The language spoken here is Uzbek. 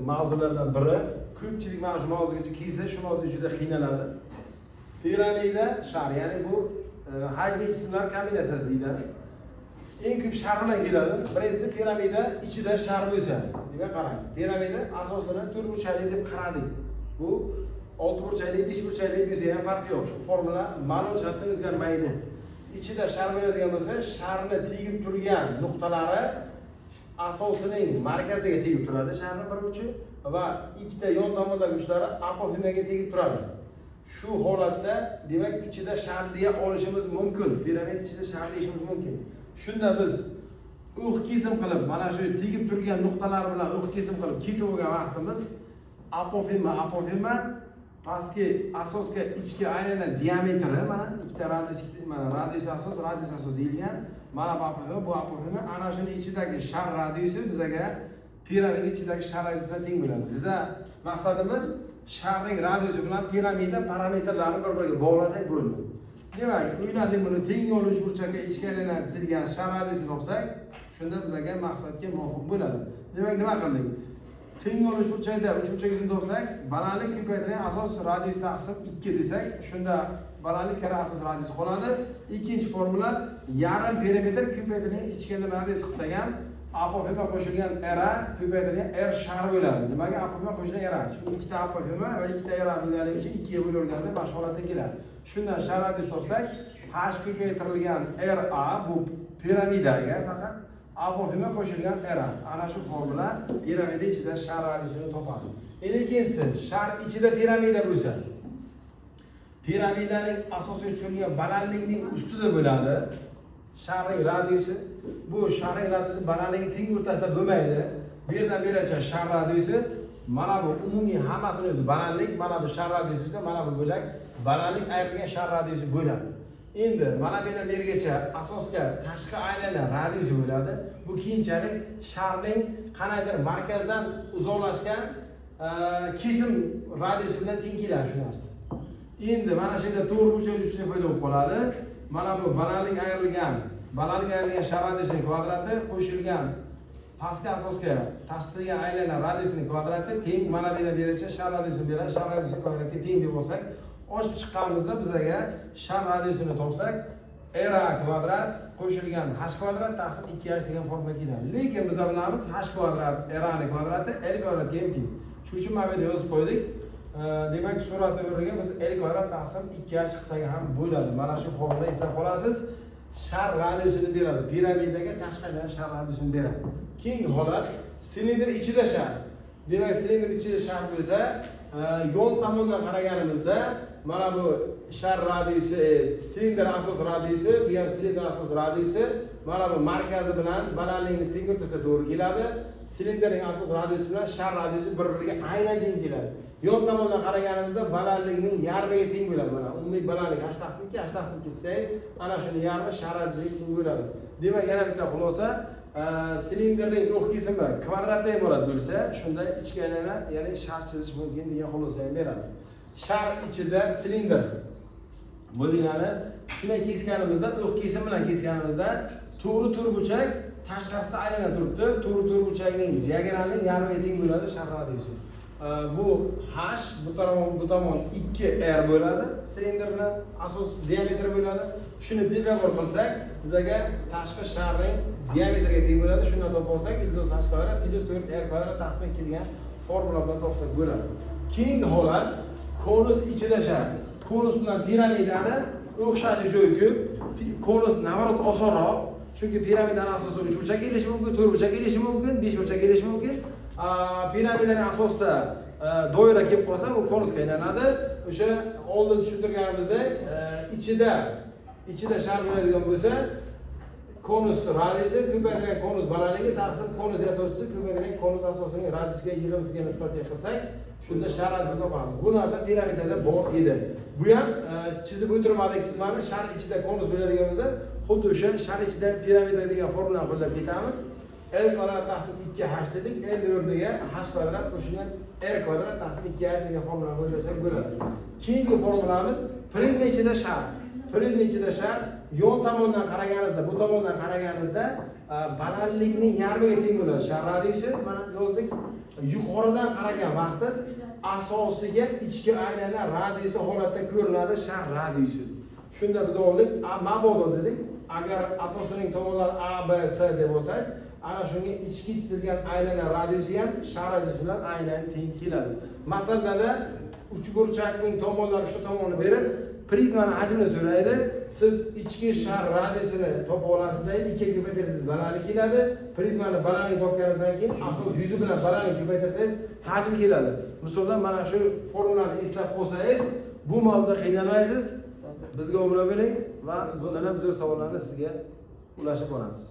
mavzulardan biri. Ko'pchilik mana shu mavzugacha kelsa, shu mavzu juda qiynaladi. Piramida shar, ya'ni bu hajmiy jismlar kombinatsiyasi deyiladi. Eng ko'p shar bilan keladi. Birinchisi piramida ichida shar bo'lsa. Demak qarang. Piramida asosini to'rtburchakli deb qaradik. Bu 6 burchakli, 5 burchakli bo'lsa ham farqi yo'q. Shu formula ma'lum jihatdan o'zgarmaydi. Ichida shar bo'ladigan bo'lsa, sharni tegib turgan nuqtalari asosining markaziga tegib turadi, sharning bir uchi va ikkita yon tomondagi uchlari apofimaga tegib turadi. Shu holatda demak ichida shar deya olishimiz mumkin. Piramida ichida shar deyishimiz mumkin. Shunda biz o'q kesim qilib, mana shu tegib turgan nuqtalar bilan o'q kesim qilib kesib olgan vaqtimiz apofima pastki asosga ichki aylanan diametri mana ikkita radius, mana radius asos deyilgan. Mana bu apofima ana shuni ichidagi shar radiusi bizaga piramida ichidagi shar radiusi bilan teng bo'ladi. Biza maqsadimiz sharning radiusi bilan piramida parametrlarini bir-biriga bog'lasak bo'ldi. Demak, o'yladik buni teng yo'l uchburchakka ichki aylanan chizilgan shar radiusini topsak, shunda bizaga maqsadga muvofiq bo'ladi. Demak, nima qildik? Teng yo'l uchburchakda uchburchak yuzini topsak, balandlik ko'paytirilgan asos radius taqsim 2 desak, shunda balandlik kara asos radiusi qoladi. Ikkinchi formula yarim perimetr ko'paytirilgan ichki aylanan radius qilsak ham apofima qo'shilgan r ko'paytirilgan r shar bo'ladi. Nimaga apofima qo'shilgan r? Chunki ikkita apofima va ikkita r bo'lganligi uchun 2 ga bo'linganda mana shu holatga keladi. Shundan shar radius topsak, h ko'paytirilgan ra bu piramidaga faqat apofima qo'shilgan r. Ana shu formula piramida ichida shar radiusini topadi. Endi ikkinchisi, shar ichida piramida bo'lsa, piramidaning asosiy tushungan balandlikning ustida bo'ladi. Sharning radiusi, bu sharning radiusi balandligining teng o'rtasida bo'lmaydi. Bu yerdan beracha shar radiusi, mana bu umumiy hammasini o'zi balandlik, mana bu shar radiusi bo'lsa, mana bu bo'lak balandlik ayrilgan shar radiusi bo'ladi. Endi mana bu yerdan berigacha asosga tashqi aylanan radiusi bo'ladi. Bu keyinchalik sharning qanaydir markazdan uzoqlashgan kesim radiusi bilan teng keladi shu narsa. Endi mana shu yerda to'g'ri burchak paydo bo'lib qoladi. Mana bu balandlik ayrilgan shar radiusining kvadrati qo'shilgan pastki asosga tashqi aylanan radiusining kvadrati teng mana bu yerdan bericha shar radiusini beradi. Shar radiusining kvadrati teng deb olsak, ochib chiqqanimizda bizaga shar radiusini topsak, r kvadrat qo'shilgan h kvadrat taqsim 2h degan formula keladi. Lekin biz bilamiz h kvadrat r ning kvadrati l kvadratga ham teng. Shuning uchun mana bu yerda yozib qo'ydik. Demak, surat o'rniga biz l kvadrat taqsim 2h qilsak ham bo'ladi. Mana shu formula eslab qolasiz. Shar radiusini beradi. Piramidaga tashqi aylanan shar radiusini beradi. Keyingi holat silindr ichida shar. Demak, silindr ichida shar bo'lsa, yon tomondan qaraganimizda mana bu shar radiusi, silindr asos radiusi, bu ham silindr asos radiusi, mana bu markazi bilan balandlikni teng o'rtasida to'g'ri keladi. Silindrning asos radiusi bilan shar radiusi bir-biriga aynan teng keladi. Yon tomondan qaraganimizda balandlikning yarmiga teng bo'ladi. Mana umumiy balandlik h taqsim 2, h taqsim 2 desangiz, ana shuni yarmi shar radiusiga teng bo'ladi. Demak, yana bitta xulosa, silindrning o'q kesimi kvadratdan iborat bo'lsa, shunda ichki aylana, ya'ni shar chizish mumkin degan xulosa ham beradi. Shar ichida silindr. Bu degani, shunday kesganimizda, o'q kesim bilan kesganimizda to'g'ri burchak tashqarisida aylanib turibdi. To'g'ri burchakning diagonalining yarmiga teng bo'ladi shar radiusi. Bu h, bu tomon 2r bo'ladi. Silindrning asos diametri bo'ladi. Shuni Pifagor qilsak, bizaga tashqi sharning diametriga teng bo'ladi. Shundan topib olsak, h kvadrat 4r kvadrat taqsim 2 degan formula bilan topsak bo'ladi. Keyingi holat konus ichida shar. Konus bilan piramidani o'xshashi joyi ko'p. Konus navarot osonroq. Chunki piramidaning asosi 3 burchak kelishi mumkin, 4 burchak kelishi mumkin, 5 burchak kelishi mumkin. Piramidaning asosida doira kelib qolsa, u konusga aylanadi. O'sha oldin tushuntirganimizdek, ichida shar bo'ladigan bo'lsa, konus radiusi ko'paytirilgan konus balandligi taqsim konus asoschisi ko'paytirilgan konus asosining radiusiga yig'indisiga nisbatan qilsak, shunda shar radiusini topamiz. Bu narsa piramidada bor edi. Bu ham chizib o'tirmadik qismlarni shar ichida konus bo'ladigan bo'lsa, xuddi o'sha shar ichida piramida degan formulani qo'llab ketamiz. L kvadrat taqsim 2h dedik. L o'rniga h kvadrat qo'shilgan r kvadrat taqsim 2h degan formulani qo'llasak bo'ladi. Keyingi formulamiz prizma ichida shar. Prizma ichida shar yon tomondan qaraganingizda, bu tomondan qaraganingizda balandlikning yarmiga teng bo'ladi. Shar radiusi mana yozdik. yuqoridan qaragan vaqtingiz asosiga ichki aylana radiusi holatda ko'rinadi shar radiusi. Shunda biz oldik, mabodo dedik. Agar asosining tomonlari A, B, C deb bo'lsak, ana shunga ichki chizilgan aylana radiusi ham shar radiusi bilan aynan teng keladi. Masalada uchburchakning tomonlari shu tomonni berib, prizmani hajmini so'raydi. Siz ichki shar radiusini topa olasizda 2 ga ko'paytirsangiz balandlik keladi. Prizmani balandlik topganingizdan keyin asos yuzi bilan balandlik ko'paytirsangiz hajm keladi. Misoldan mana shu formulani eslab qo'ysangiz, bu mavzuda qiynalmaysiz. Bizga o'rnab bering va bundan ham zo'r savollarni sizga ulashib boramiz.